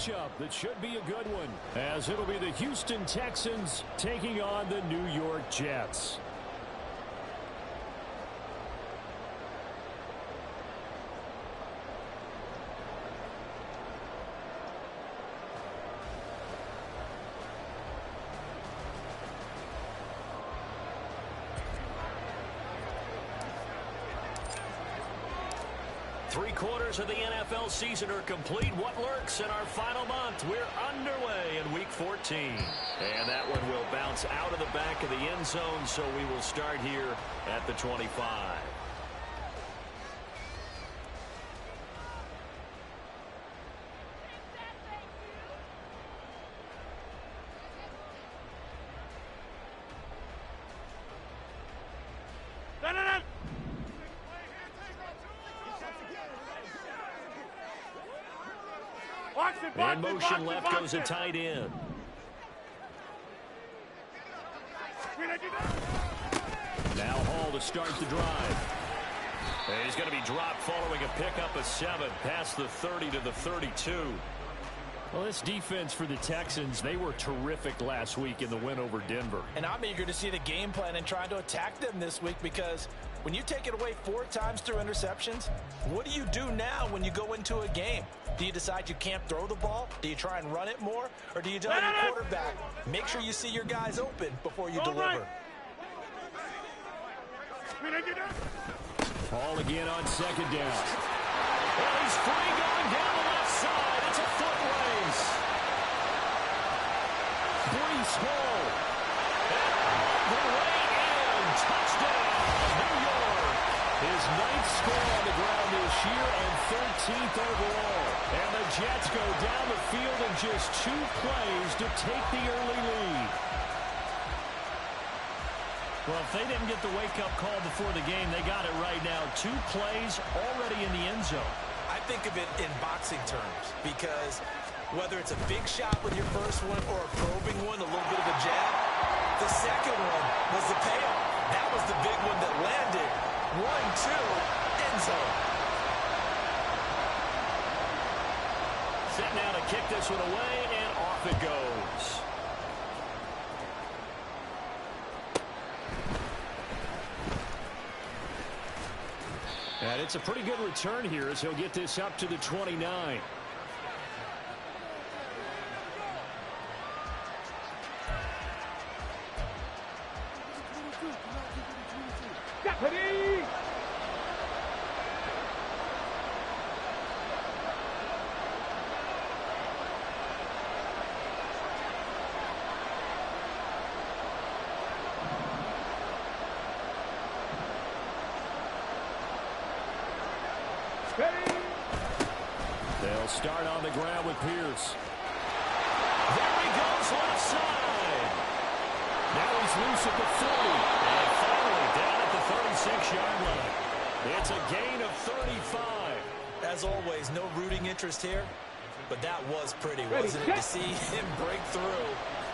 matchup that should be a good one, as it'll be the Houston Texans taking on the New York Jets. Three-quarters of the NFL season are complete. What lurks in our final month? We're underway in Week 14. And that one will bounce out of the back of the end zone, so we will start here at the 25. In motion left goes a tight end. Now Hall to start the drive. And he's going to be dropped following a pickup of 7 past the 30 to the 32. Well, this defense for the Texans, they were terrific last week in the win over Denver. And I'm eager to see the game plan and try to attack them this week, because when you take it away 4 times through interceptions, what do you do now when you go into a game? Do you decide you can't throw the ball? Do you try and run it more? Or do you tell your quarterback, make sure you see your guys open before you deliver? Ball again on second down. Well, he's free going down the left side. It's a foot race. Brees Hall. The way in. Touchdown, New York. His 9th score on the ground this year and 13th overall. And the Jets go down the field in just 2 plays to take the early lead. Well, if they didn't get the wake-up call before the game, they got it right now. 2 plays already in the end zone. I think of it in boxing terms, because whether it's a big shot with your first one or a probing one, a little bit of a jab, the second one was the payoff. That was the big one that landed. 1-2, end zone. Set now to kick this one away, and off it goes. And it's a pretty good return here as he'll get this up to the 29. They'll start on the ground with Pierce. There he goes, left side. Now he's loose at the 40. And finally down at the 36-yard line. It's a gain of 35. As always, no rooting interest here, but that was pretty, wasn't it, to see him break through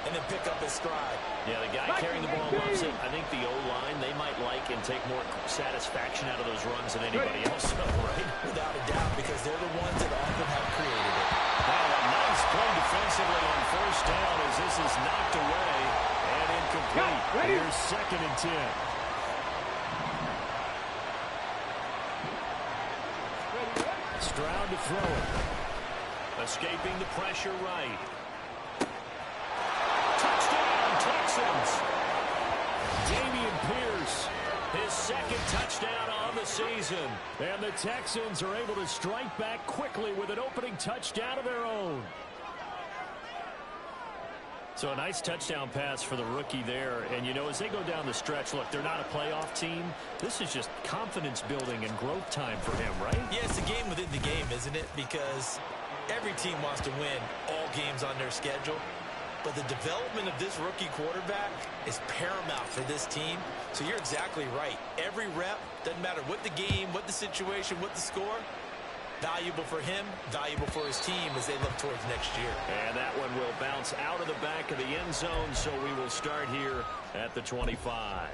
and then pick up his stride. Yeah, the guy carrying the ball loves it. I think the O-line, they might like and take more satisfaction out of those runs than anybody else, right? Without a doubt, because they're the ones that often have created it. Wow, a nice play defensively on first down as this is knocked away and incomplete. Here's 2nd and 10. Stroud to throw it. Escaping the pressure right. Touchdown, Texans. Dameon Pierce. His 2nd touchdown on the season. And the Texans are able to strike back quickly with an opening touchdown of their own. So a nice touchdown pass for the rookie there. And, you know, as they go down the stretch, look, they're not a playoff team. This is just confidence building and growth time for him, right? Yeah, it's a game within the game, isn't it? Because every team wants to win all games on their schedule. But the development of this rookie quarterback is paramount for this team. So you're exactly right. Every rep, doesn't matter what the game, what the situation, what the score, valuable for him, valuable for his team as they look towards next year. And that one will bounce out of the back of the end zone, so we will start here at the 25.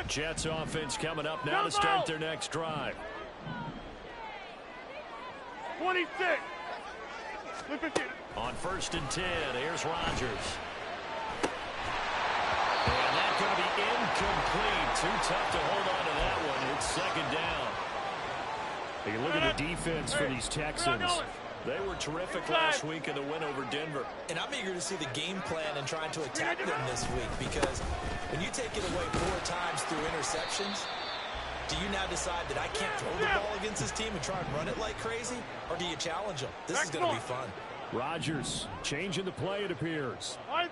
Jets offense coming up now to start their next drive. 26. On 1st and 10, here's Rodgers. And that's going to be incomplete. Too tough to hold on to that one. It's 2nd down. You look at the defense for these Texans. They were terrific last week in the win over Denver. And I'm eager to see the game plan and trying to attack them this week, because when you take it away 4 times through interceptions, do you now decide that I can't throw the ball against this team and try and run it like crazy? Or do you challenge them? This is going to be fun. Rodgers changing the play, it appears. On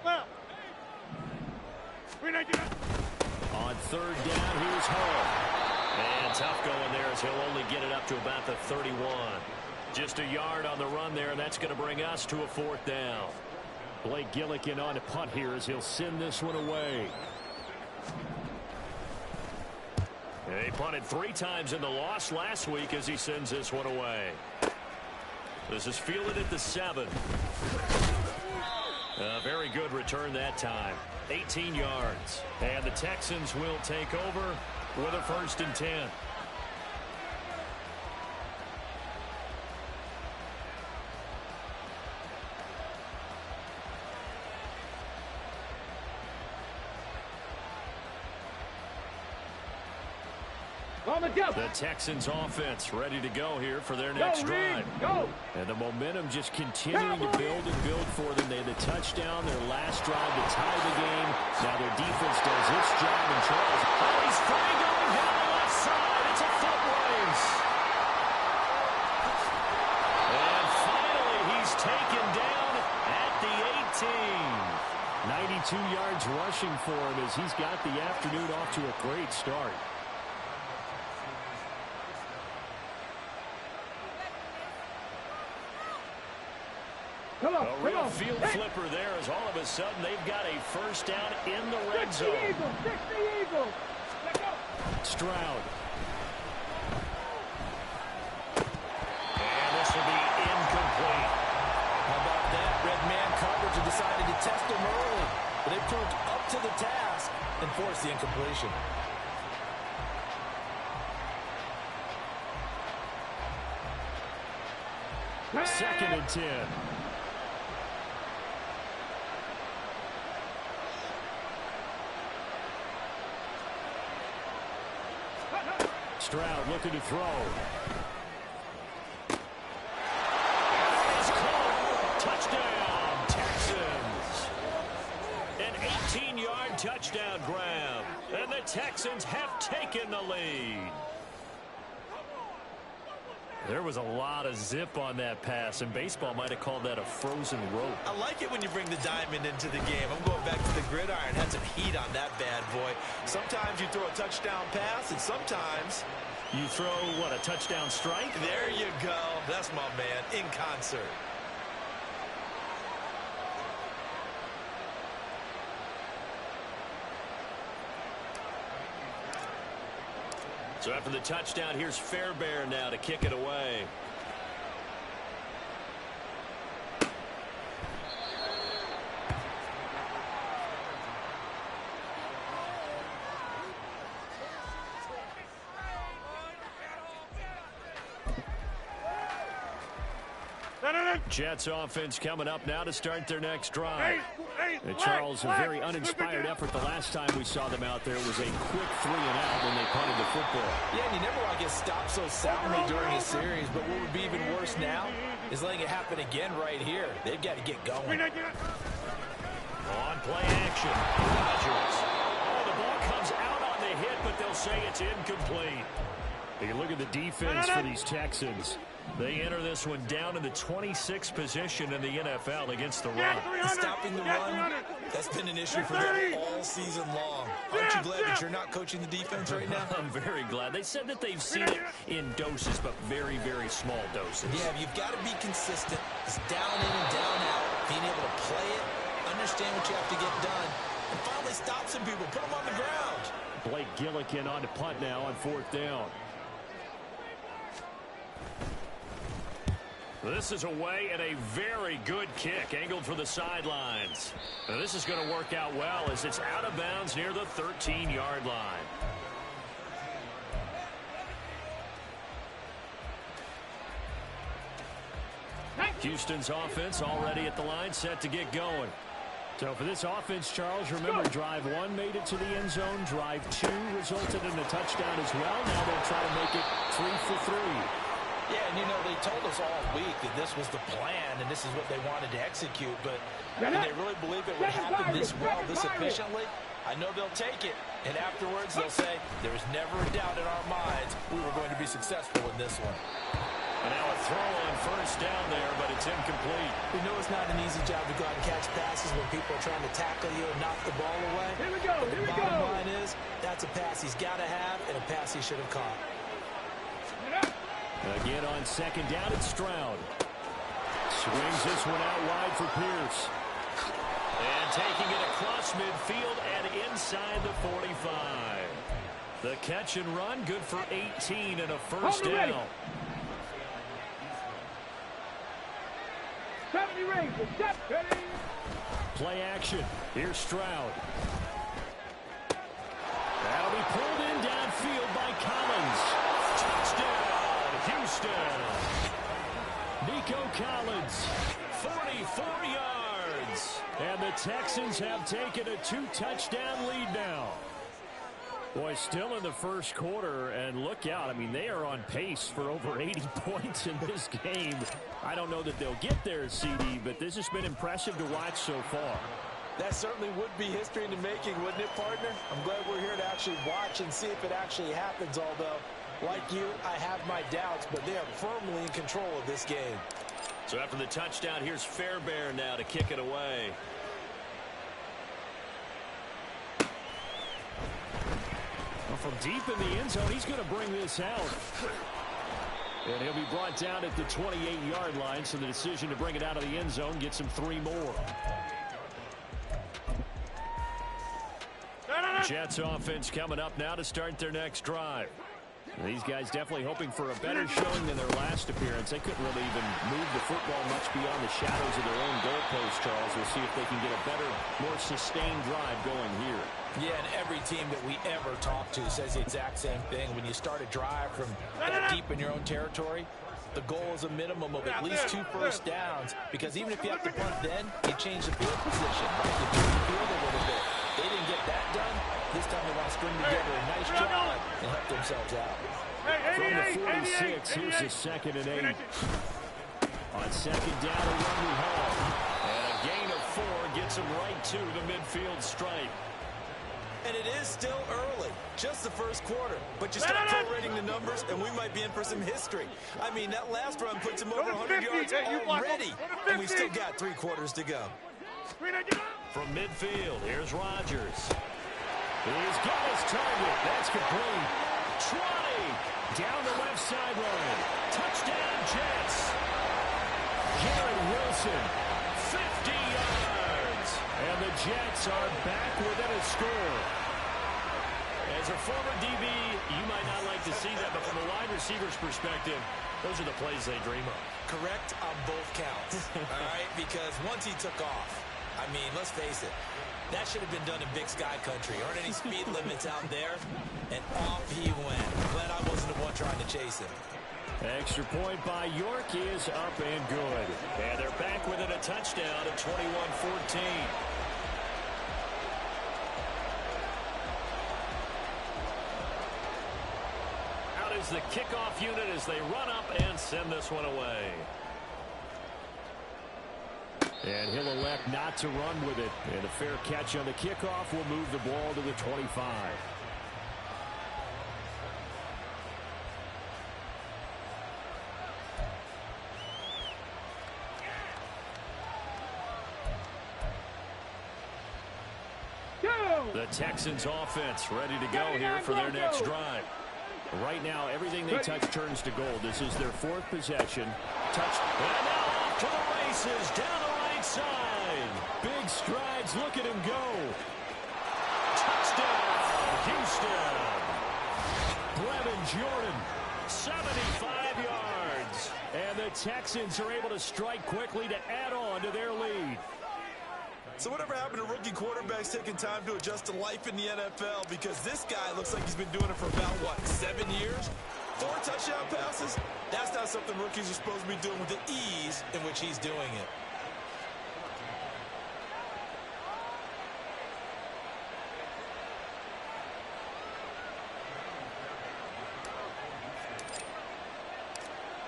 3rd down, here's Hall. And tough going there as he'll only get it up to about the 31. Just a yard on the run there, and that's going to bring us to a 4th down. Blake Gillikin on a punt here as he'll send this one away. He punted 3 times in the loss last week as he sends this one away. This is fielded at the 7. A very good return that time. 18 yards. And the Texans will take over with a 1st and 10. The Texans offense ready to go here for their next drive. And the momentum just continuing to build and build for them. They had the touchdown, their last drive to tie the game. Now their defense does its job, and Charles. Oh, he's free going down the left side. It's a foot race. And finally, he's taken down at the 18. 92 yards rushing for him as he's got the afternoon off to a great start. A real field flipper there as all of a sudden they've got a 1st down in the red zone. Stroud. And this will be incomplete. How about that? Red man coverage and decided to test him early. But they proved up to the task and forced the incompletion. Second and 10. Stroud looking to throw. It's caught. Touchdown, Texans. An 18-yard touchdown grab. And the Texans have taken the lead. There was a lot of zip on that pass, and baseball might have called that a frozen rope. I like it when you bring the diamond into the game. I'm going back to the gridiron. Had some heat on that bad boy. Sometimes you throw a touchdown pass, and sometimes you throw, what, a touchdown strike? There you go. That's my man, in concert. So after the touchdown, here's Fairbairn now to kick it away. Jets offense coming up now to start their next drive. And Charles, a very uninspired effort the last time we saw them out there. It was a quick 3 and out when they punted the football. Yeah, and you never want to get stopped so soundly during a series, but what would be even worse now is letting it happen again right here. They've got to get going. On play action, Rodgers. Oh, the ball comes out on the hit, but they'll say it's incomplete. You look at the defense for these Texans. They enter this one down in the 26th position in the NFL against the run. Stopping the run, that's been an issue for them all season long. Aren't you glad that you're not coaching the defense right now? I'm very glad. They said that they've seen it in doses, but very, very small doses. Yeah, you've got to be consistent. It's down in and down out. Being able to play it, understand what you have to get done, and finally stop some people, put them on the ground. Blake Gillikin on to punt now on 4th down. This is away and a very good kick angled for the sidelines. Now this is going to work out well as it's out of bounds near the 13-yard line. Houston's offense already at the line, set to get going. So for this offense, Charles, remember, drive 1 made it to the end zone. Drive 2 resulted in a touchdown as well. Now they'll try to make it 3 for 3. Yeah, and, you know, they told us all week that this was the plan and this is what they wanted to execute. But did they really believe it would happen this well, this efficiently? I know they'll take it. And afterwards, they'll say, there's never a doubt in our minds we were going to be successful in this one. And now a throw on first down there, but it's incomplete. We know it's not an easy job to go out and catch passes when people are trying to tackle you and knock the ball away. Here we go, but the bottom line is, that's a pass he's got to have and a pass he should have caught. Again on second down, it's Stroud. Swings this one out wide for Pierce. And taking it across midfield and inside the 45. The catch and run, good for 18 and a first down. Play action. Here's Stroud. That'll be pulled in downfield by Collins. Touchdown, Houston. Nico Collins. 44 yards. And the Texans have taken a 2-touchdown lead now. Boy, still in the first quarter, and look out. I mean, they are on pace for over 80 points in this game. I don't know that they'll get there, CD, but this has been impressive to watch so far. That certainly would be history in the making, wouldn't it, partner? I'm glad we're here to actually watch and see if it actually happens, although, like you, I have my doubts, but they are firmly in control of this game. So after the touchdown, here's Fairbairn now to kick it away. Well, from deep in the end zone, he's going to bring this out. And he'll be brought down at the 28-yard line, so the decision to bring it out of the end zone gets him 3 more. Jets offense coming up now to start their next drive. These guys definitely hoping for a better showing than their last appearance. They couldn't really even move the football much beyond the shadows of their own goalpost, Charles. We'll see if they can get a better, more sustained drive going here. Yeah, and every team that we ever talk to says the exact same thing. When you start a drive from deep in your own territory, the goal is a minimum of at least 2 first downs, because even if you have to punt then, you change the field position. Right? You move the field a little bit. They didn't get that done. This time they want to string together a nice drive and help themselves out. From the 46, here's the 2nd and 8. On second down, a run we have. And a gain of 4 gets him right to the midfield stripe. And it is still early, just the first quarter. But you start prorating the numbers, and we might be in for some history. I mean, that last run puts him over 100 yards already, and we've still got 3 quarters to go. From midfield, here's Rodgers. He's got his target. That's complete. 20 down the left sideline. Touchdown, Jets. Garrett Wilson, 50 yards. And the Jets are back within a score. As a former DB, you might not like to see that, but from a wide receiver's perspective, those are the plays they dream of. Correct on both counts, all right? Because once he took off, I mean, let's face it, that should have been done in Big Sky Country. Aren't any speed limits out there? And off he went. Glad I wasn't the one trying to chase him. Extra point by York is up and good. And they're back within a touchdown at 21-14. Out is the kickoff unit as they run up and send this one away. And he'll elect not to run with it. And a fair catch on the kickoff will move the ball to the 25. The Texans offense ready to go here for their next drive. Right now, everything they touch turns to gold. This is their 4th possession. Touch. And now off to the races down the right side. Big strides. Look at him go. Touchdown, Houston. Brevin Jordan. 75 yards. And the Texans are able to strike quickly to add on to their lead. So whatever happened to rookie quarterbacks taking time to adjust to life in the NFL? Because this guy looks like he's been doing it for about, what, 7 years? 4 touchdown passes? That's not something rookies are supposed to be doing with the ease in which he's doing it.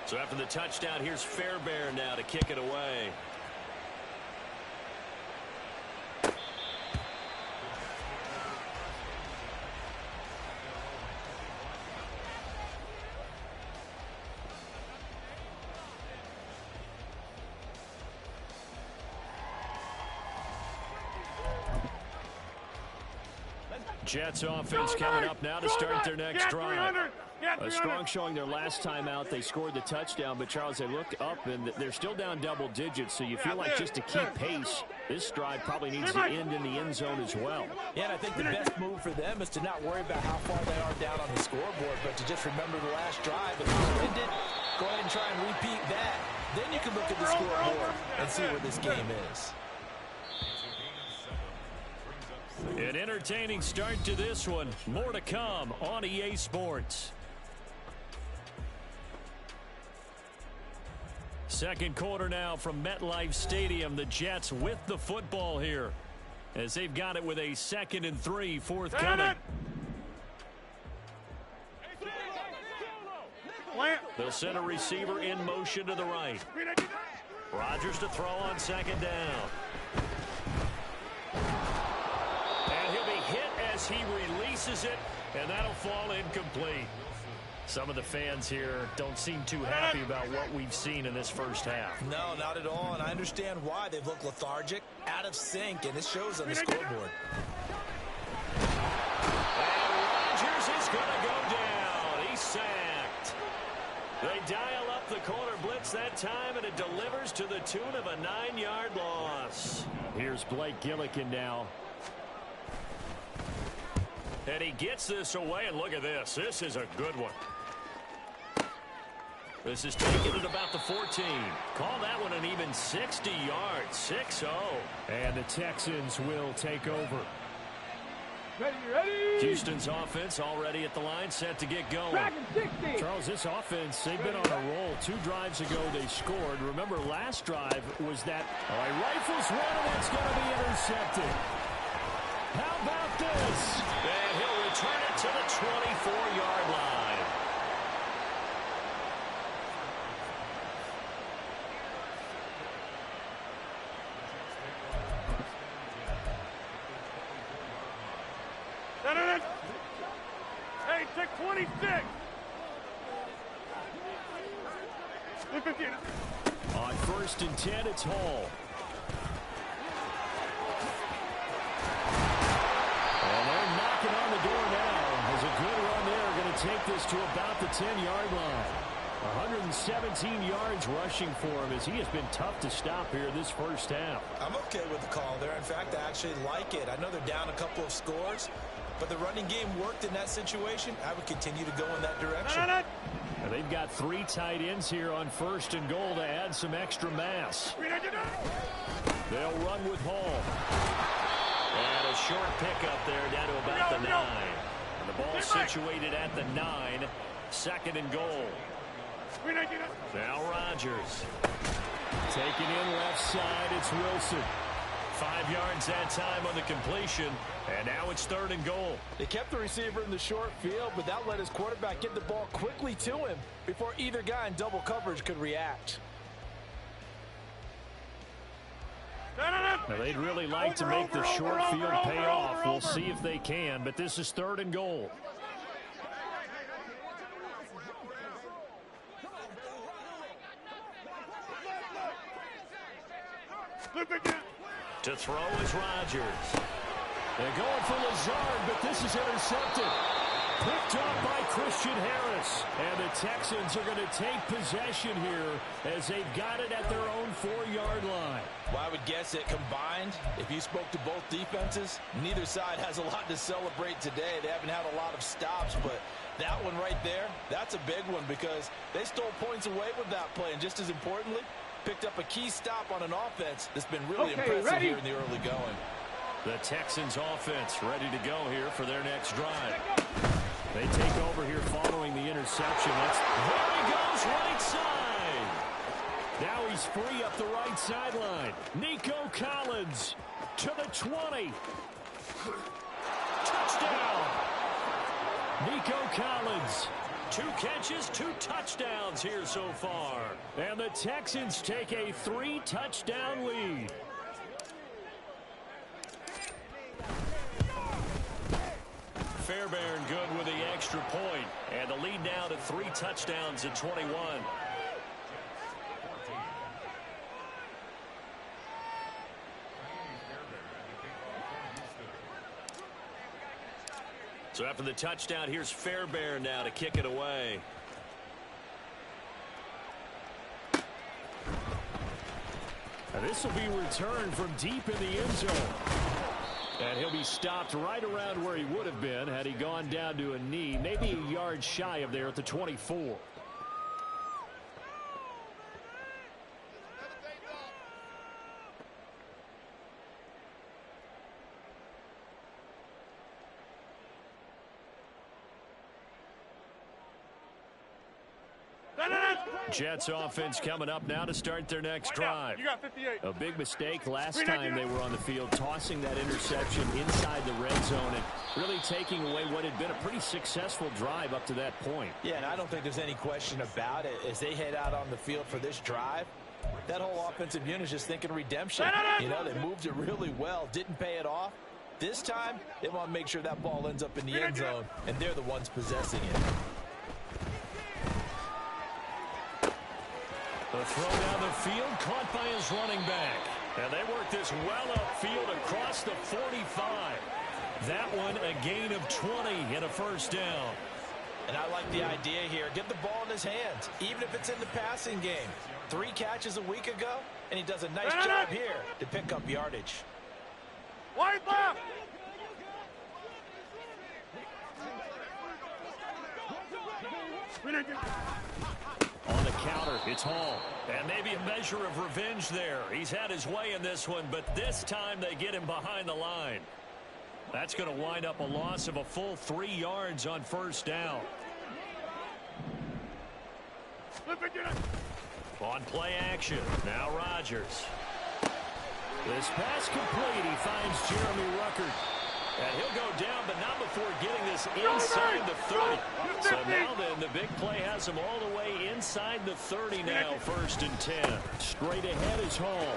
So after the touchdown, here's Fairbairn now to kick it away. Jets offense coming up now to start their next drive. A strong showing their last time out. They scored the touchdown, but Charles, they looked up and they're still down double digits, so you feel like just to keep pace, this drive probably needs to end in the end zone as well. Yeah, and I think the best move for them is to not worry about how far they are down on the scoreboard, but to just remember the last drive. If you ended, go ahead and try and repeat that. Then you can look at the scoreboard and see where this game is. An entertaining start to this one. More to come on EA Sports. Second quarter now from MetLife Stadium. The Jets with the football here as they've got it with a 2nd and 3 forthcoming. They'll send a receiver in motion to the right. Rodgers to throw on 2nd down. And he'll be hit as he releases it, and that'll fall incomplete. Some of the fans here don't seem too happy about what we've seen in this first half. No, not at all, and I understand why. They've looked lethargic, out of sync, and it shows on the scoreboard. And Rodgers is going to go down. He's sacked. They dial up the corner blitz that time, and it delivers to the tune of a 9-yard loss. Here's Blake Gillikin now. And he gets this away, and look at this. This is a good one. This is taken at about the 14. Call that one an even 60 yards. 6-0. And the Texans will take over. Ready. Houston's offense already at the line, set to get going. Charles, this offense, they've been on a roll. 2 drives ago they scored. Remember, last drive was that rifles one, and it's going to be intercepted. How about this? And he'll return it to the 24-yard line. Hey, take 26. On 1st and 10, it's Hall. And they're knocking on the door now. There's a good run there. Going to take this to about the 10-yard line. 117 yards rushing for him as he has been tough to stop here this first half. I'm okay with the call there. In fact, I actually like it. I know they're down a couple of scores, but the running game worked in that situation. I would continue to go in that direction. And they've got 3 tight ends here on 1st and goal to add some extra mass. They'll run with Hall. And a short pickup there down to about the 9. And the ball situated at the 9. 2nd and goal. Now Rodgers. Taken in left side, it's Wilson. 5 yards that time on the completion. And now it's 3rd and goal. They kept the receiver in the short field, but that let his quarterback get the ball quickly to him before either guy in double coverage could react. Now, they'd really like to make the short field pay off. We'll see if they can, but this is 3rd and goal. To throw is Rodgers. They're going for Lazard, but this is intercepted. Picked up by Christian Harris. And the Texans are going to take possession here as they've got it at their own 4-yard line. Well, I would guess that combined, if you spoke to both defenses, neither side has a lot to celebrate today. They haven't had a lot of stops, but that one right there, that's a big one because they stole points away with that play. And just as importantly, picked up a key stop on an offense that's been really impressive here in the early going. The Texans offense ready to go here for their next drive. They take over here following the interception. reception. There he goes, right side. Now he's free up the right sideline. Nico Collins to the 20. Touchdown. Nico Collins. 2 catches, 2 touchdowns here so far. And the Texans take a 3-touchdown lead. Fairbairn good with the extra point. And the lead now to 3 touchdowns at 21. So after the touchdown, here's Fairbairn now to kick it away. And this will be returned from deep in the end zone. And he'll be stopped right around where he would have been had he gone down to a knee, maybe a yard shy of there at the 24. Jets offense coming up now to start their next drive. You got 58. A big mistake last time they were on the field, tossing that interception inside the red zone and really taking away what had been a pretty successful drive up to that point. Yeah, and I don't think there's any question about it. As they head out on the field for this drive, that whole offensive unit is just thinking redemption. You know, they moved it really well, didn't pay it off. This time, they want to make sure that ball ends up in the end zone, and they're the ones possessing it. The throw down the field, caught by his running back. And they work this well upfield across the 45. That one a gain of 20 and a first down. And I like the idea here. Get the ball in his hands, even if it's in the passing game. 3 catches a week ago, and he does a nice job here to pick up yardage. Wide left. On the counter, it's Hall. And maybe a measure of revenge there. He's had his way in this one, but this time they get him behind the line. That's going to wind up a loss of a full 3 yards on first down. On play action, now Rodgers. This pass complete, he finds Jeremy Ruckert. And he'll go down, but not before getting this inside the 30. So now then, the big play has him all the way inside the 30 now, 1st and 10. Straight ahead is Hall.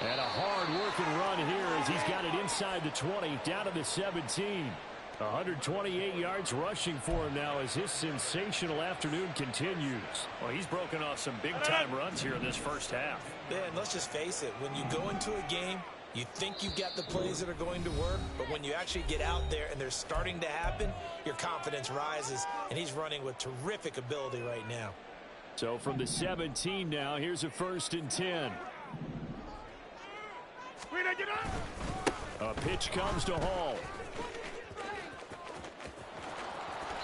And a hard-working run here as he's got it inside the 20, down to the 17. 128 yards rushing for him now as his sensational afternoon continues. Well, he's broken off some big-time runs here in this first half. Yeah, and let's just face it, when you go into a game, you think you've got the plays that are going to work, but when you actually get out there and they're starting to happen, your confidence rises, and he's running with terrific ability right now. So from the 17 now, here's a 1st and 10. A pitch comes to Hall.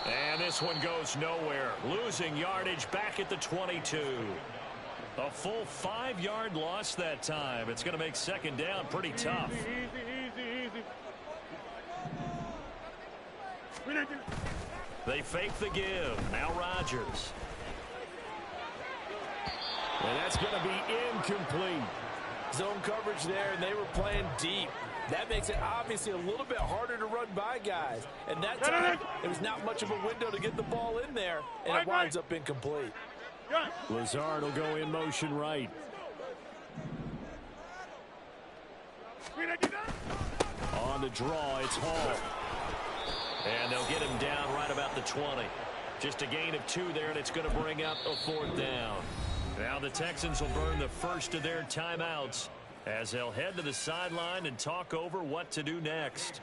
And this one goes nowhere. Losing yardage back at the 22. A full 5-yard loss that time. It's going to make second down pretty tough. Easy. They fake the give. Now Rodgers. And that's going to be incomplete. Zone coverage there, and they were playing deep. That makes it obviously a little bit harder to run by guys. And that time, there was not much of a window to get the ball in there, and it winds up incomplete. Lazard will go in motion right. On the draw, it's Hall. And they'll get him down right about the 20. Just a gain of 2 there, and it's going to bring up a 4th down. Now the Texans will burn the first of their timeouts as they'll head to the sideline and talk over what to do next.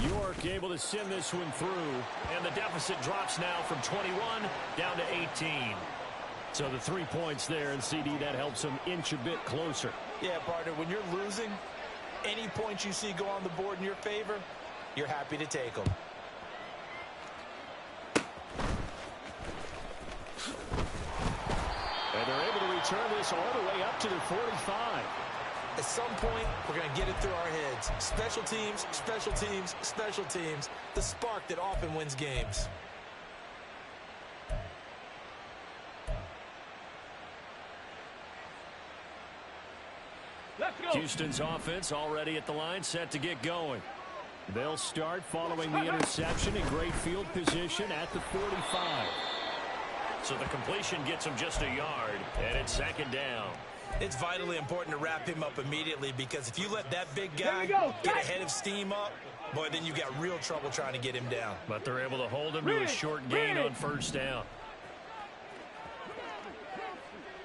York able to send this one through, and the deficit drops now from 21 down to 18. So the 3 points there, and CD, that helps them inch a bit closer. Yeah, partner, when you're losing, any points you see go on the board in your favor, you're happy to take them. And they're able to return this all the way up to the 45. At some point, we're going to get it through our heads. Special teams, special teams, special teams. The spark that often wins games. Let's go. Houston's offense already at the line, set to get going. They'll start following the interception in great field position at the 45. So the completion gets him just a yard, and it's second down. It's vitally important to wrap him up immediately, because if you let that big guy get ahead of steam up, boy, then you got real trouble trying to get him down. But they're able to hold him to a short gain on first down.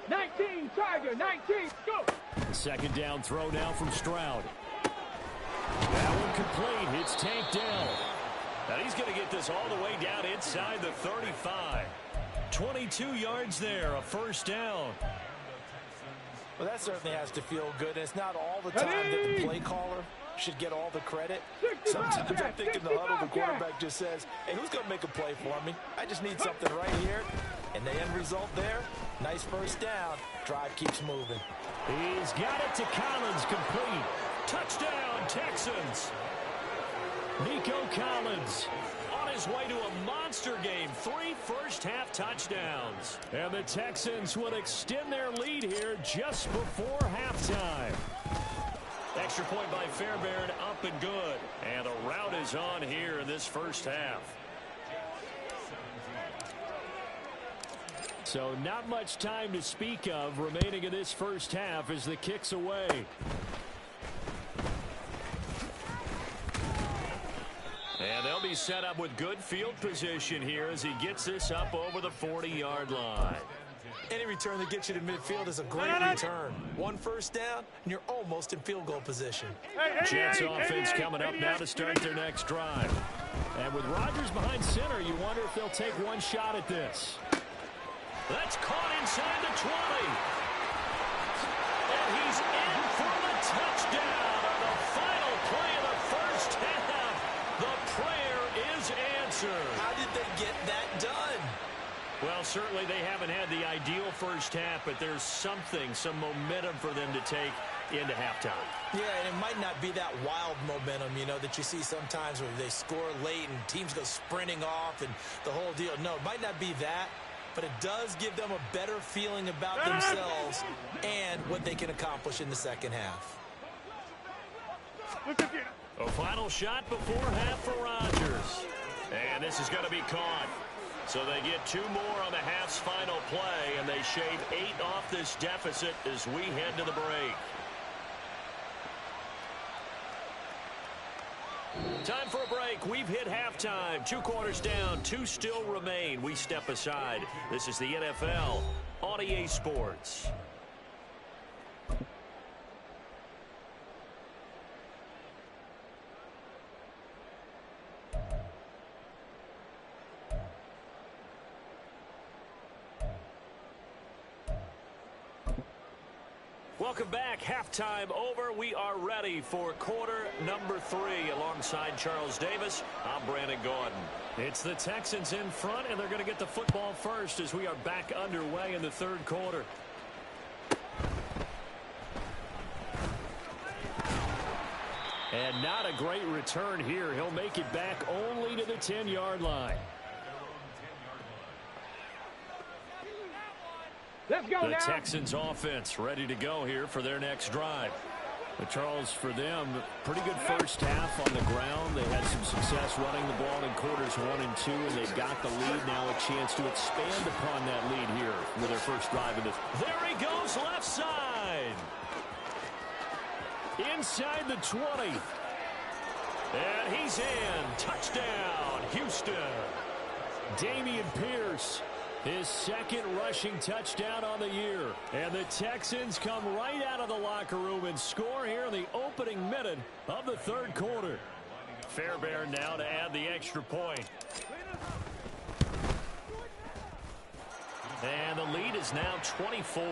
19, Tiger, 19, go. The second down throw now from Stroud. That one complete. It's tanked down. Now he's going to get this all the way down inside the 35. 22 yards there, a first down. Well, that certainly has to feel good. And it's not all the time that the play caller should get all the credit. Sometimes I think in the huddle, the quarterback just says, hey, who's going to make a play for me? I just need something right here. And the end result there, nice first down. Drive keeps moving. He's got it to Collins, complete. Touchdown, Texans. Nico Collins on his way to a monster game. 3 first-half touchdowns. And the Texans will extend their lead here just before halftime. Extra point by Fairbairn, up and good. And the route is on here in this first half. So not much time to speak of remaining in this first half as the kick's away. And they'll be set up with good field position here as he gets this up over the 40-yard line. Any return that gets you to midfield is a great return. 1 first down, and you're almost in field goal position. Jets offense coming up now to start their next drive. And with Rodgers behind center, you wonder if they'll take one shot at this. That's caught inside the 20. And he's in for the touchdown on the final play of the first half. The prayer is answered. How did they get that done? Well, certainly they haven't had the ideal first half, but there's something, some momentum for them to take into halftime. Yeah, and it might not be that wild momentum, you know, that you see sometimes where they score late and teams go sprinting off and the whole deal. No, it might not be that, but it does give them a better feeling about themselves and what they can accomplish in the second half. A final shot before half for Rodgers. And this is going to be caught. So they get 2 more on the half's final play, and they shave 8 off this deficit as we head to the break. Time for a break. We've hit halftime. 2 quarters down, 2 still remain. We step aside. This is the NFL on EA Sports. Welcome back. Halftime over. We are ready for quarter number 3. Alongside Charles Davis, I'm Brandon Gordon. It's the Texans in front, and they're going to get the football first as we are back underway in the third quarter. And not a great return here. He'll make it back only to the 10-yard line. Let's go the now. Texans offense ready to go here for their next drive. But Charles, for them, pretty good first half on the ground. They had some success running the ball in quarters 1 and 2, and they've got the lead now, a chance to expand upon that lead here with their first drive in this. There he goes, left side. Inside the 20. And he's in. Touchdown, Houston. Dameon Pierce, his second rushing touchdown on the year. And the Texans come right out of the locker room and score here in the opening minute of the third quarter. Fairbairn now to add the extra point. And the lead is now 24.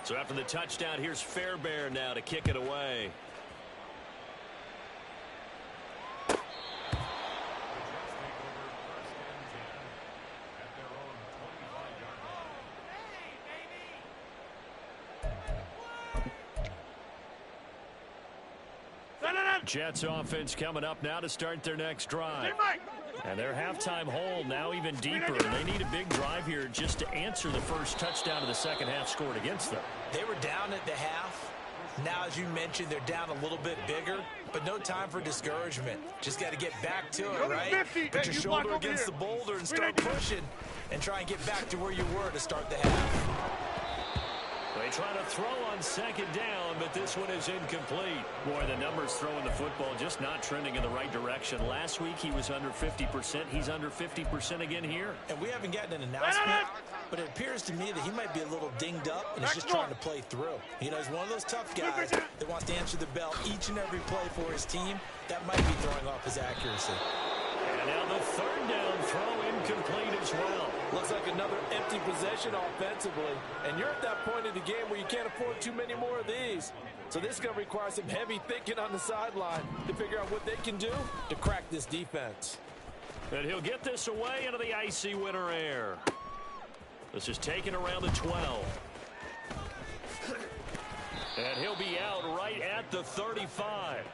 So after the touchdown, here's Fairbairn now to kick it away. Jets offense coming up now to start their next drive. And their halftime hole now even deeper. They need a big drive here just to answer the first touchdown of the second half scored against them. They were down at the half. Now, as you mentioned, they're down a little bit bigger, but no time for discouragement. Just got to get back to it, right? Put your shoulder against the boulder and start pushing and try and get back to where you were to start the half. They try to throw on second down, but this one is incomplete. Boy, the numbers throwing the football just not trending in the right direction. Last week he was under 50%. He's under 50% again here. And we haven't gotten an announcement, but it appears to me that he might be a little dinged up and he's just trying to play through. You know, he's one of those tough guys that wants to answer the bell each and every play for his team. That might be throwing off his accuracy. And now the third down throw incomplete as well. Looks like another empty possession offensively. And you're at that point in the game where you can't afford too many more of these. So this is going to require some heavy thinking on the sideline to figure out what they can do to crack this defense. And he'll get this away into the icy winter air. This is taken around the 12. And he'll be out right at the 35.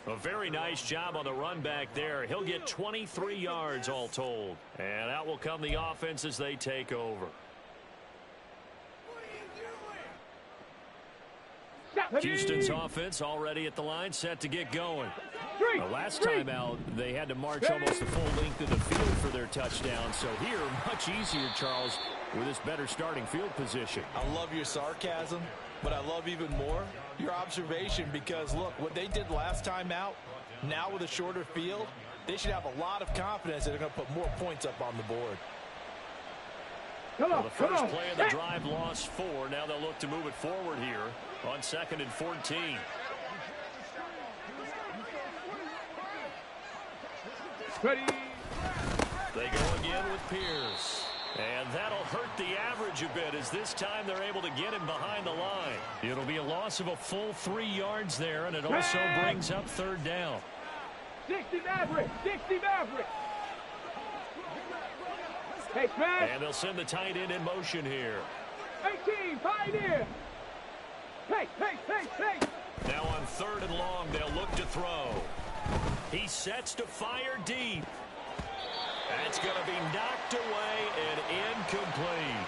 A very nice job on the run back there. He'll get 23 yards all told. And out will come the offense as they take over. Houston's offense already at the line, set to get going. The last time out, they had to march almost the full length of the field for their touchdown. So here, much easier, Charles, with this better starting field position. I love your sarcasm, but I love even more your observation, because, look, what they did last time out, now with a shorter field, they should have a lot of confidence that they're going to put more points up on the board. Well, the first play of the drive lost 4. Now they'll look to move it forward here on 2nd and 14. Ready. They go again with Pierce. And that'll hurt the average a bit, as this time they're able to get him behind the line. It'll be a loss of a full 3 yards there, and it also brings up third down. 60 Maverick. 60 Maverick. Hey, Smash. And they'll send the tight end in motion here. 18, pioneer. Hey. Now on 3rd and long, they'll look to throw. He sets to fire deep. That's going to be knocked away and incomplete.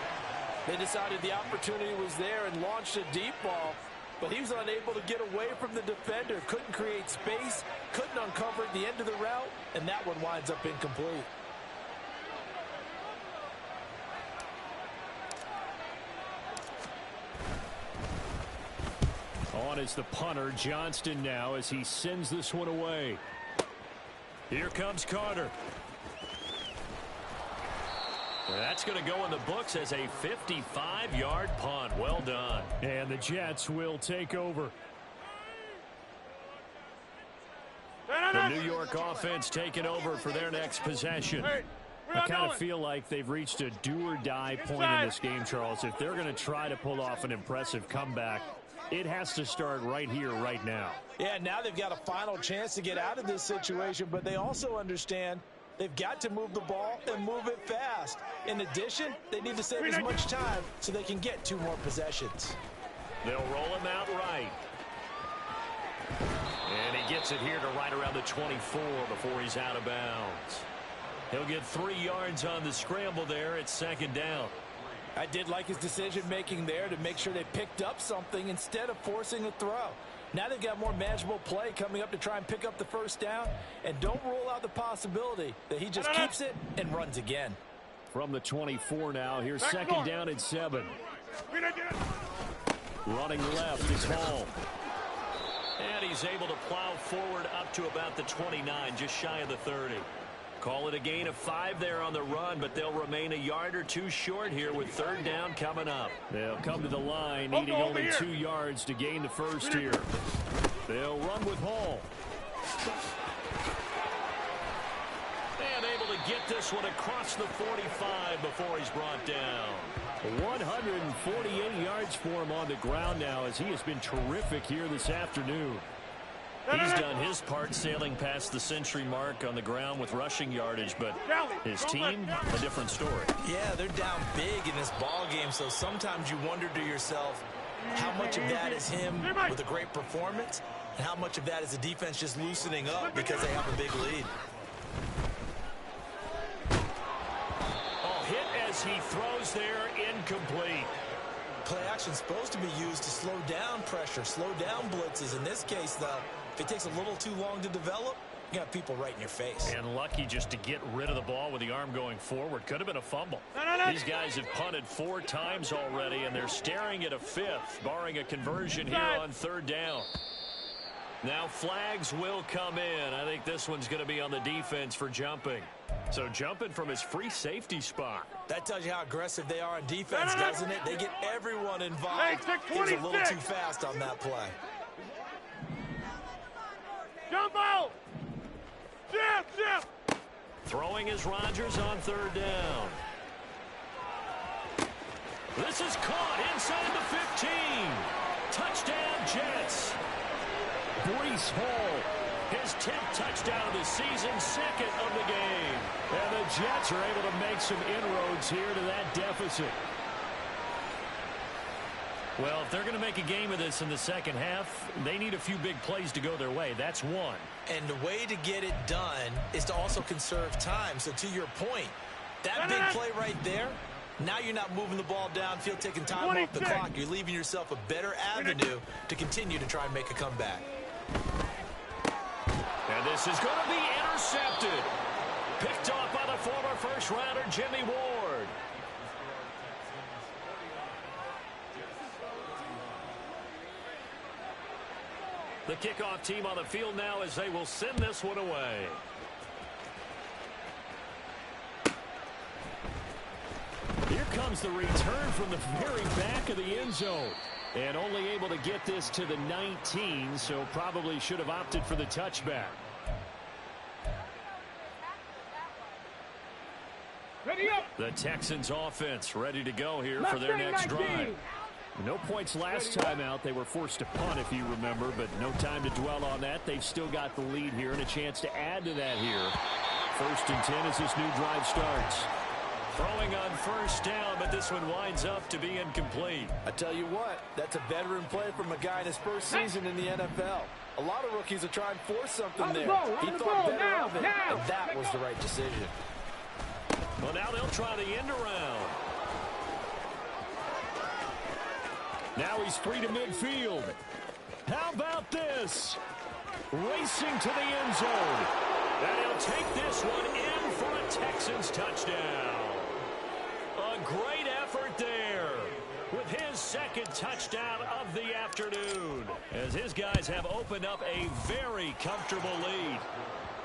They decided the opportunity was there and launched a deep ball, but he was unable to get away from the defender. Couldn't create space, couldn't uncover the end of the route, and that one winds up incomplete. On is the punter, Johnston, now as he sends this one away. Here comes Carter. That's going to go in the books as a 55-yard punt. Well done. And the Jets will take over. The New York offense taking over for their next possession. I kind of feel like they've reached a do-or-die point in this game, Charles. If they're going to try to pull off an impressive comeback, it has to start right here, right now. Yeah, now they've got a final chance to get out of this situation, but they also understand they've got to move the ball and move it fast. In addition, they need to save as much time so they can get 2 more possessions. They'll roll him out right. And he gets it here to right around the 24 before he's out of bounds. He'll get 3 yards on the scramble there at 2nd down. I did like his decision-making there to make sure they picked up something instead of forcing a throw. Now they've got more manageable play coming up to try and pick up the first down. And don't rule out the possibility that he just keeps it and runs again. From the 24 now, here's 2nd down and 7. Running left is Hall. And he's able to plow forward up to about the 29, just shy of the 30. Call it a gain of 5 there on the run, but they'll remain a yard or 2 short here with 3rd down coming up. They'll come to the line, needing only 2 yards to gain the first here. They'll run with Hall. And able to get this one across the 45 before he's brought down. 148 yards for him on the ground now, as he has been terrific here this afternoon. He's done his part sailing past the century mark on the ground with rushing yardage, but his team, a different story. Yeah, they're down big in this ball game, so sometimes you wonder to yourself how much of that is him with a great performance And how much of that is the defense just loosening up because they have a big lead? Oh, hit as he throws there, incomplete. Play action supposed to be used to slow down pressure, slow down blitzes. In this case, though, if it takes a little too long to develop, you got people right in your face. And lucky just to get rid of the ball with the arm going forward. Could have been a fumble. These guys have punted 4 times already, and they're staring at a 5th, barring a conversion here on 3rd down. Now flags will come in. I think this one's going to be on the defense for jumping. So jumping from his free safety spot. That tells you how aggressive they are on defense, doesn't it? They get everyone involved. He was a little too fast on that play. Jump out! Jump! Throwing is Rodgers on 3rd down. This is caught inside the 15. Touchdown, Jets. Breece Hall, his 10th touchdown of the season, 2nd of the game. And the Jets are able to make some inroads here to that deficit. Well, if they're going to make a game of this in the second half, they need a few big plays to go their way. That's one. And the way to get it done is to also conserve time. So to your point, that big play right there, now you're not moving the ball downfield, taking time off the clock. You're leaving yourself a better avenue to continue to try and make a comeback. And this is going to be intercepted. Picked off by the former first-rounder, Jimmy Ward. The kickoff team on the field now as they will send this one away. Here comes the return from the very back of the end zone. And only able to get this to the 19, so probably should have opted for the touchback. Ready up! The Texans offense ready to go here for their next drive. No points last time out. They were forced to punt, if you remember, but no time to dwell on that. They've still got the lead here and a chance to add to that here. 1st and 10 as this new drive starts. Throwing on 1st down, but this one winds up to be incomplete. I tell you what, that's a veteran play from a guy in his first season in the NFL. A lot of rookies will try and force something there. He thought better of it, and that was the right decision. Well, now they'll try the end around. Now he's free to midfield. How about this? Racing to the end zone. And he'll take this one in for a Texans touchdown. A great effort there with his 2nd touchdown of the afternoon, as his guys have opened up a very comfortable lead.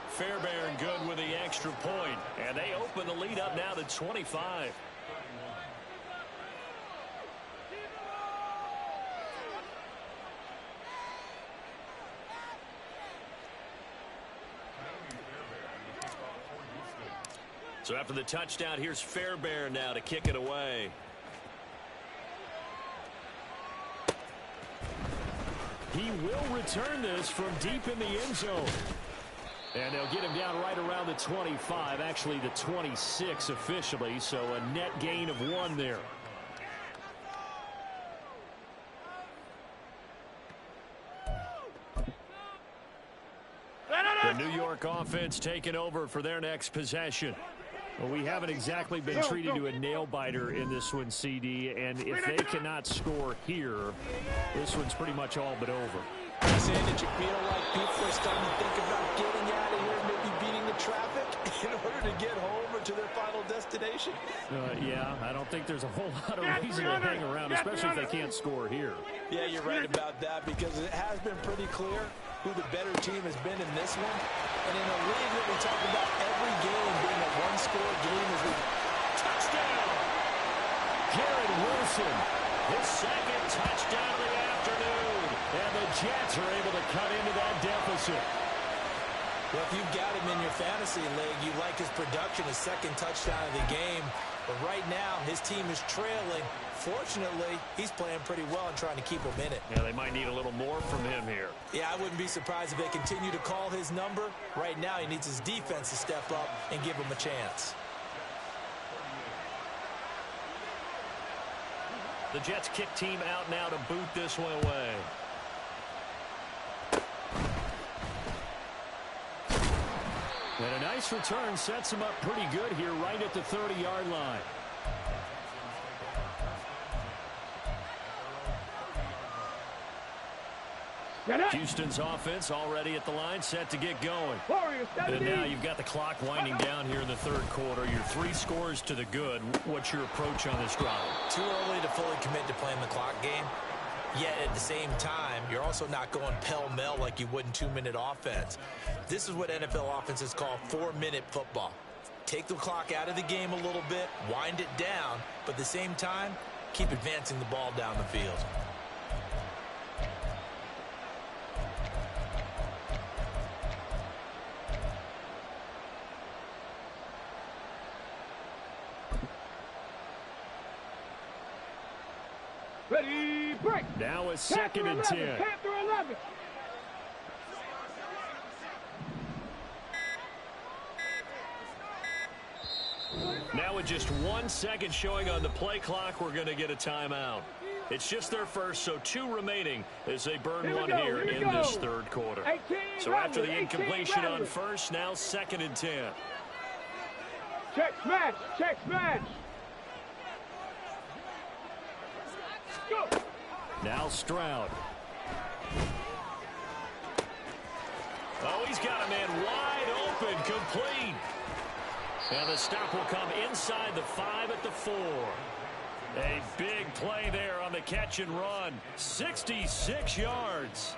Fairbairn good with the extra point, and they open the lead up now to 25. So after the touchdown, here's Fairbairn now to kick it away. He will return this from deep in the end zone. And they'll get him down right around the 25, actually the 26 officially, so a net gain of 1 there. The New York offense taking over for their next possession. Well, we haven't exactly been treated to a nail-biter in this one, CD, and if they cannot score here, this one's pretty much all but over. Saying that you feel like people are starting to think about getting out of here, maybe beating the traffic in order to get home or to their final destination? Yeah, I don't think there's a whole lot of reason to hang around, especially if they can't score here. Yeah, you're right about that, because it has been pretty clear who the better team has been in this one. And in a league that we talk about every game being a one-score game as we... Touchdown! Garrett Wilson, his 2nd touchdown of the afternoon. And the Jets are able to cut into that deficit. Well, if you've got him in your fantasy league, you like his production, his 2nd touchdown of the game. But right now, his team is trailing. Fortunately, he's playing pretty well and trying to keep him in it. Yeah, they might need a little more from him here. Yeah, I wouldn't be surprised if they continue to call his number. Right now, he needs his defense to step up and give him a chance. The Jets kick team out now to boot this one away. And a nice return sets him up pretty good here right at the 30-yard line. Houston's offense already at the line, set to get going. And now you've got the clock winding down here in the third quarter. You're 3 scores to the good. What's your approach on this drive? Too early to fully commit to playing the clock game. Yet at the same time, you're also not going pell-mell like you would in 2-minute offense. This is what NFL offenses call 4-minute football. Take the clock out of the game a little bit, wind it down, but at the same time, keep advancing the ball down the field. Ready, break. Now a 2nd and 10. Panther 11. Now with just 1 second showing on the play clock, we're going to get a timeout. It's just their first, so 2 remaining as they burn one here in this third quarter. So after the incompletion on first, now 2nd and 10. Check smash, check smash. Go. Now Stroud. Oh, he's got a man wide open, complete. And the stop will come inside the 5 at the 4. A big play there on the catch and run. 66 yards.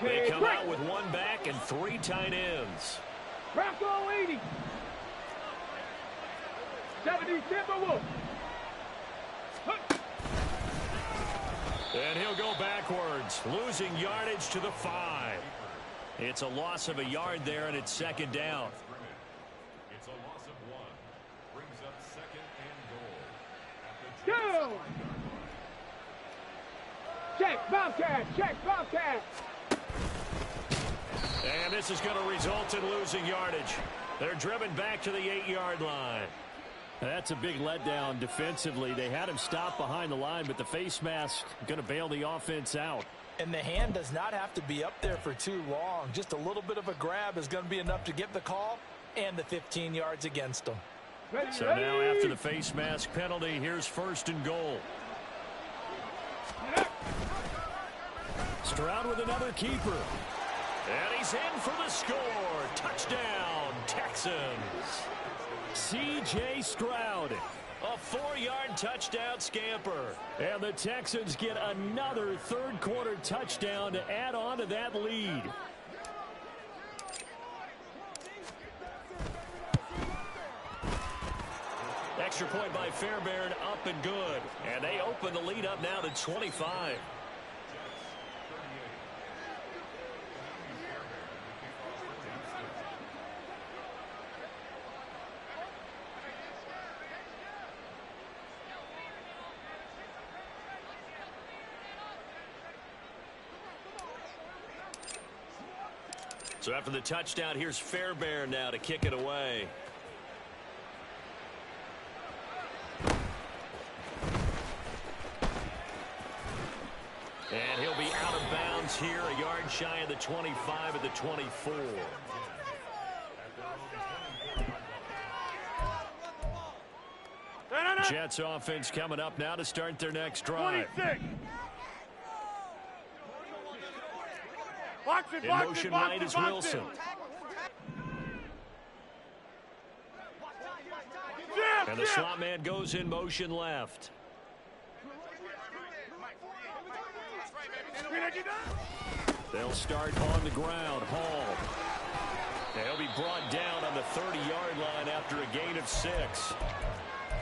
They come out with 1 back and 3 tight ends. Bronco 80. 70 Timberwolves. And he'll go backwards, losing yardage to the 5. It's a loss of a yard there, and it's 2nd down. It's a loss of 1. Brings up 2nd and goal. Go. Check Bobcat, check Bobcat. And this is going to result in losing yardage. They're driven back to the 8-yard line. That's a big letdown defensively. They had him stop behind the line, but the face mask going to bail the offense out. And the hand does not have to be up there for too long. Just a little bit of a grab is going to be enough to get the call and the 15 yards against them. So now after the face mask penalty, here's 1st and goal. Stroud with another keeper. And he's in for the score. Touchdown, Texans. C.J. Stroud. A 4-yard touchdown scamper. And the Texans get another third-quarter touchdown to add on to that lead. Extra point by Fairbairn, up and good. And they open the lead up now to 25. So after the touchdown, here's Fairbairn now to kick it away. And he'll be out of bounds here, a yard shy of the 25 at the 24. Jets offense coming up now to start their next drive. 26. In motion right is Wilson. And the slot man goes in motion left. They'll start on the ground. Hall. He'll be brought down on the 30-yard line after a gain of 6.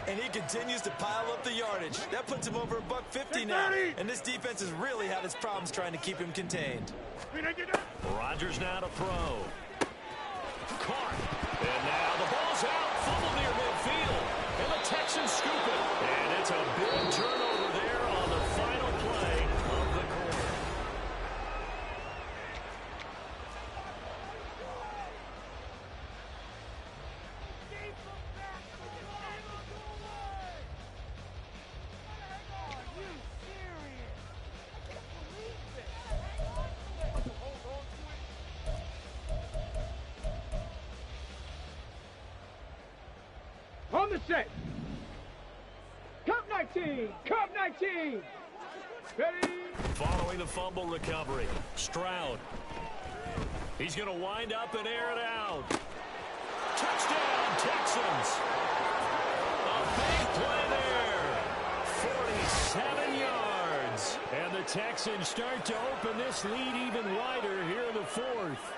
And he continues to pile up the yardage. That puts him over $150 now. And this defense has really had its problems trying to keep him contained. Rodgers now to throw. Caught. And now the ball's out. Fumble near midfield. And the Texans scoop it. And it's a big turnover there on the final play of the quarter. On the set. Cup 19. Cup 19. Ready. Following the fumble recovery, Stroud. He's going to wind up and air it out. Touchdown, Texans. A big play there. 47 yards. And the Texans start to open this lead even wider here in the fourth.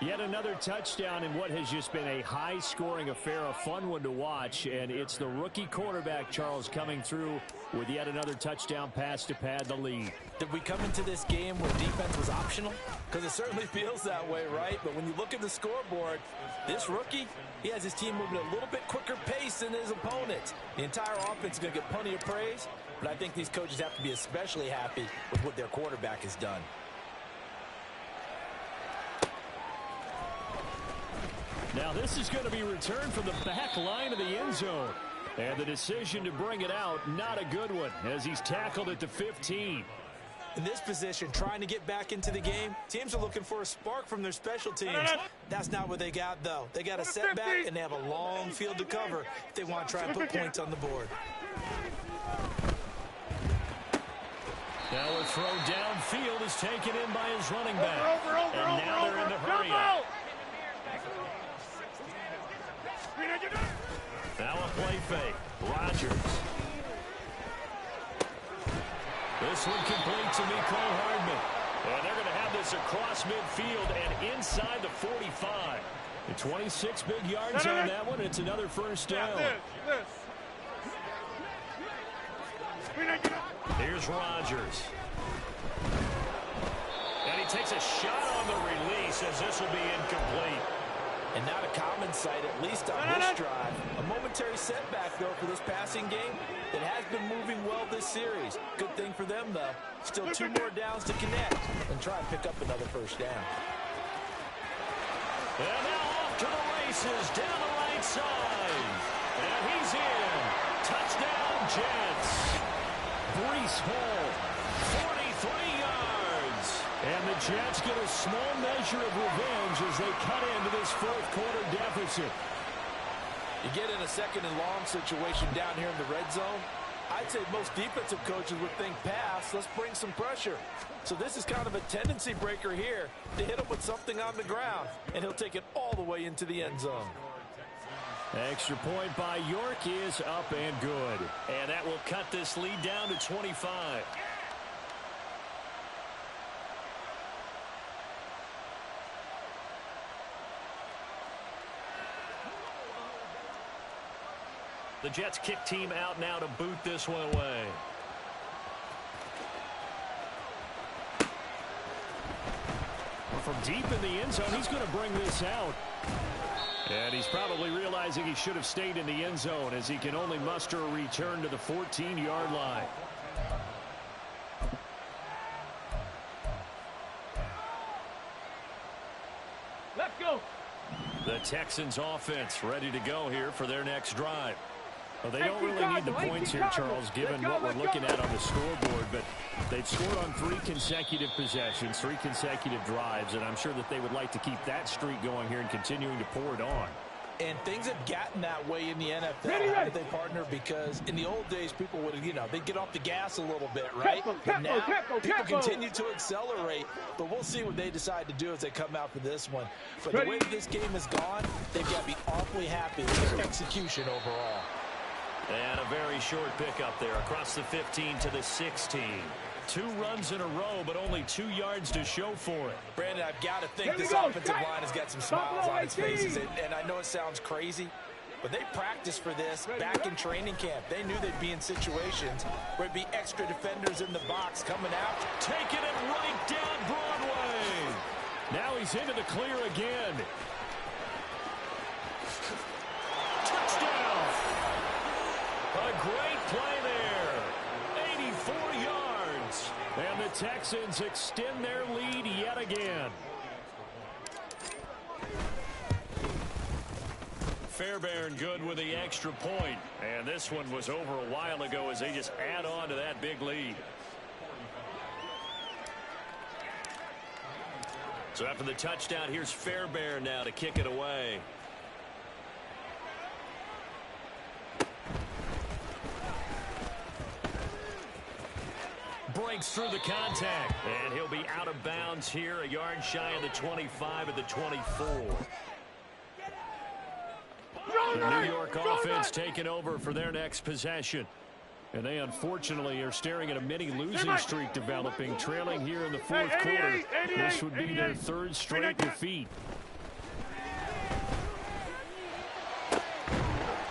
Yet another touchdown in what has just been a high-scoring affair, a fun one to watch. And it's the rookie quarterback, Charles, coming through with yet another touchdown pass to pad the lead. Did we come into this game where defense was optional? Because it certainly feels that way, right? But when you look at the scoreboard, this rookie, he has his team moving at a little bit quicker pace than his opponents. The entire offense is going to get plenty of praise, but I think these coaches have to be especially happy with what their quarterback has done. Now this is going to be returned from the back line of the end zone. And the decision to bring it out, not a good one, as he's tackled at the 15. In this position, trying to get back into the game, teams are looking for a spark from their special teams. That's not what they got, though. They got a setback, and they have a long field to cover if they want to try and put points on the board. Now a throw downfield is taken in by his running back. And now they're in the hurry up. Now a play fake. Rodgers. This one complete to Mecole Hardman. And they're going to have this across midfield and inside the 45. And 26 big yards on that one. It's another first down. Here's Rodgers. And he takes a shot on the release as this will be incomplete. And not a common sight, at least on this drive. A momentary setback, though, for this passing game that has been moving well this series. Good thing for them, though. Still 2 more downs to connect and try and pick up another first down. And now off to the races down the right side. And he's in. Touchdown, Jets. Breece Hall, 43 yards. And the Jets get a small measure of revenge as they cut into this fourth-quarter deficit. You get in a second and long situation down here in the red zone. I'd say most defensive coaches would think pass, let's bring some pressure. So this is kind of a tendency breaker here to hit him with something on the ground, and he'll take it all the way into the end zone. Extra point by York is up and good. And that will cut this lead down to 25. The Jets kick team out now to boot this one away. From deep in the end zone, he's going to bring this out. And he's probably realizing he should have stayed in the end zone as he can only muster a return to the 14-yard line. Let's go. The Texans offense ready to go here for their next drive. Well, they don't really need the points here, Charles, given what we're looking at on the scoreboard, but they've scored on 3 consecutive possessions, 3 consecutive drives, and I'm sure that they would like to keep that streak going here and continuing to pour it on. And things have gotten that way in the NFL. How did they partner? Because in the old days, people would, they'd get off the gas a little bit, right? But now, people continue to accelerate. But we'll see what they decide to do as they come out for this one. But the way this game has gone, they've got to be awfully happy with their execution overall. And a very short pickup there across the 15 to the 16. 2 runs in a row, but only 2 yards to show for it. Brandon, I've got to think this offensive line has got some smiles on its faces. And I know it sounds crazy, but they practiced for this back in training camp. They knew they'd be in situations where it'd be extra defenders in the box coming out. Taking it right down Broadway. Now he's into the clear again. Touchdown. A great play there. 84 yards. And the Texans extend their lead yet again. Fairbairn good with the extra point. And this one was over a while ago as they just add on to that big lead. So after the touchdown, here's Fairbairn now to kick it away. through the contact. And he'll be out of bounds here, a yard shy of the 25 at the 24. The New York offense taking over for their next possession. And they unfortunately are staring at a mini losing streak developing, trailing here in the fourth quarter. This would be their third straight defeat.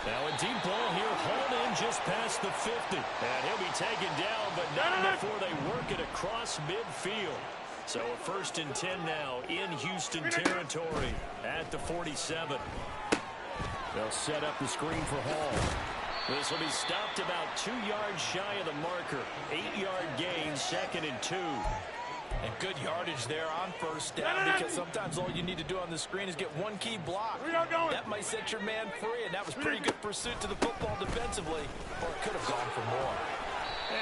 Now a deep ball here, hauled in just past the 50. And he'll be taken down, but not before they work it across midfield. So a 1st and 10 now in Houston territory at the 47. They'll set up the screen for Hall. This will be stopped about 2 yards shy of the marker. 8-yard gain, 2nd and 2. And good yardage there on 1st down, because sometimes all you need to do on the screen is get one key block. That might set your man free, and that was pretty good pursuit to the football defensively, or it could have gone for more.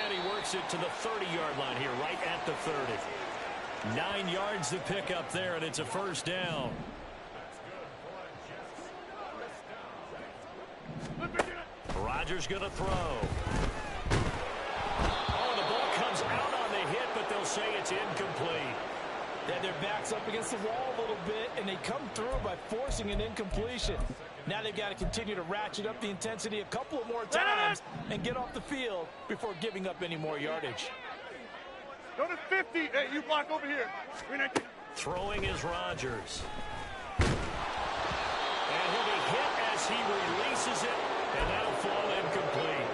And he works it to the 30-yard line here, right at the 30. 9 yards to pick up there, and it's a 1st down. Rodgers going to throw. Oh, the ball comes out on the hit, but they'll say it's incomplete. Yeah, their back's up against the wall a little bit, and they come through by forcing an incompletion. Now they've got to continue to ratchet up the intensity a couple of more times and get off the field before giving up any more yardage. Go to 50. Hey, you block over here. Throwing is Rodgers. And he'll be hit as he releases it, and that'll fall incomplete.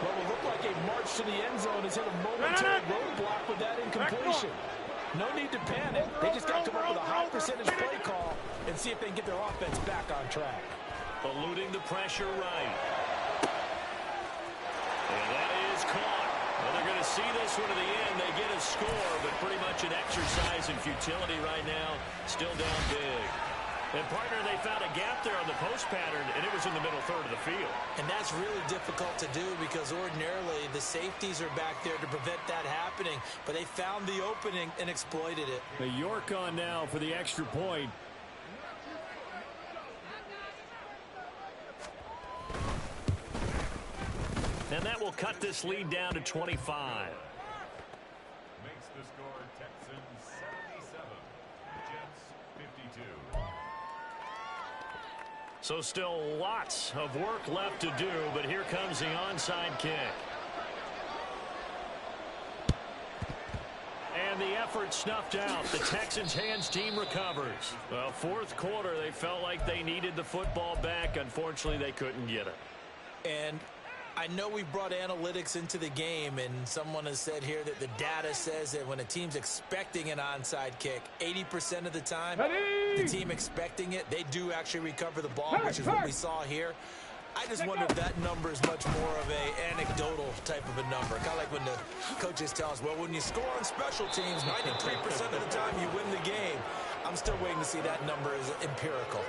Well, it looked like a march to the end zone has hit a momentary roadblock with that incompletion. No need to panic. They just got to come up with a high percentage play call and see if they can get their offense back on track. Eluding the pressure right. And that is caught. Well, they're going to see this one to the end. They get a score, but pretty much an exercise in futility right now. Still down big. And, partner, they found a gap there on the post pattern, and it was in the middle third of the field. And that's really difficult to do because ordinarily the safeties are back there to prevent that happening. But they found the opening and exploited it. The York on now for the extra point. And that will cut this lead down to 25. Makes the score Texans 77, Jets 52. So still lots of work left to do, but here comes the onside kick. And the effort snuffed out. The Texans' hands team recovers. Well, fourth quarter, they felt like they needed the football back. Unfortunately, they couldn't get it. And I know we brought analytics into the game, and someone has said here that the data says that when a team's expecting an onside kick, 80% of the time, the team expecting it, they do actually recover the ball, which is what we saw here. I just wonder if that number is much more of a anecdotal type of a number. Kind of like when the coaches tell us, well, when you score on special teams, 93% of the time you win the game. I'm still waiting to see that number as empirical.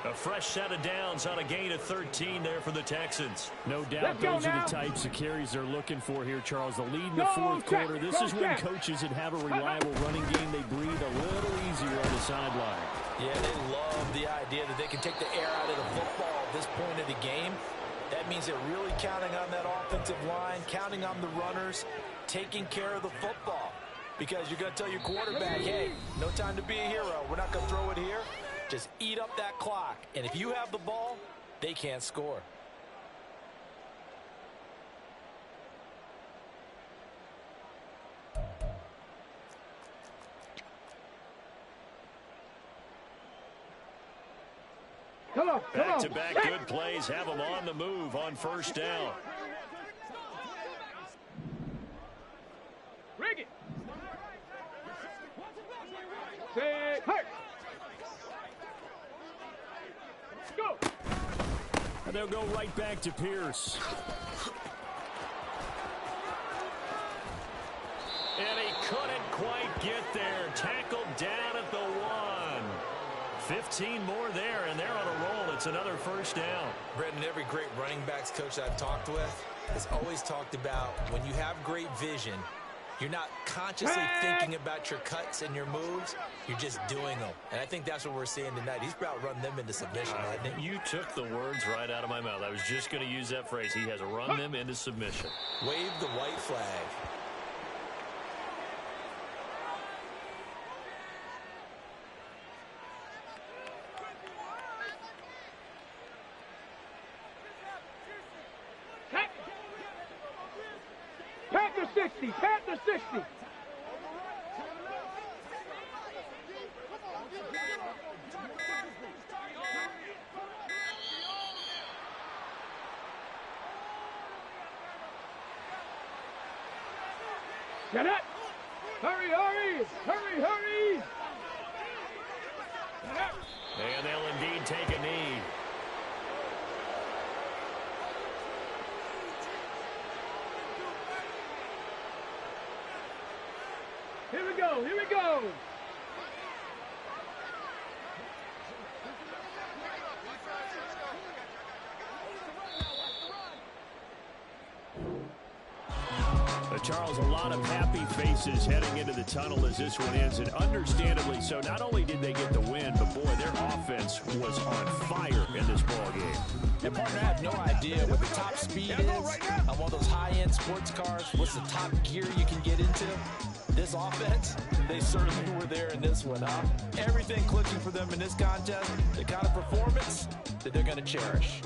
A fresh set of downs on a gain of 13 there for the Texans. No doubt those are the types of carries they're looking for here, Charles. The lead in the fourth quarter. This is when coaches that have a reliable running game, they breathe a little easier on the sideline. Yeah, they love the idea that they can take the air out of the football at this point of the game. That means they're really counting on that offensive line, counting on the runners, taking care of the football. Because you're going to tell your quarterback, hey, no time to be a hero. We're not going to throw it here. Just eat up that clock. And if you have the ball, they can't score. Back-to-back good plays have them on the move on first down. Rig it. Say, hey. Go. And they'll go right back to Pierce. And he couldn't quite get there. Tackled down at the 1. 15 more there, and they're on a roll. It's another first down. Brendan, every great running backs coach I've talked with has always talked about when you have great vision, you're not consciously thinking about your cuts and your moves. You're just doing them. And I think that's what we're seeing tonight. He's about run them into submission, hasn't he? You took the words right out of my mouth. I was just going to use that phrase. He has run them into submission. Wave the white flag. 60. Panther 60. Get it! Hurry, hurry! Hurry, hurry! And they'll indeed take a knee. Here we go, here we go! Charles, a lot of happy faces heading into the tunnel as this one ends, and understandably so. Not only did they get the win, but boy, their offense was on fire in this ball game. And partner, I have no idea what the top speed is on one of those high-end sports cars. What's the top gear you can get into? This offense, they certainly were there in this one, huh? Everything clicking for them in this contest, the kind of performance that they're going to cherish.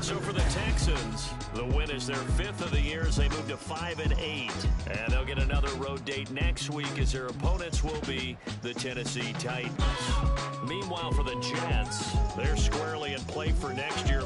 So for the Texans, the win is their 5th of the year as they move to 5-8. And they'll get another road date next week as their opponents will be the Tennessee Titans. Meanwhile, for the Jets, they're squarely in play for next year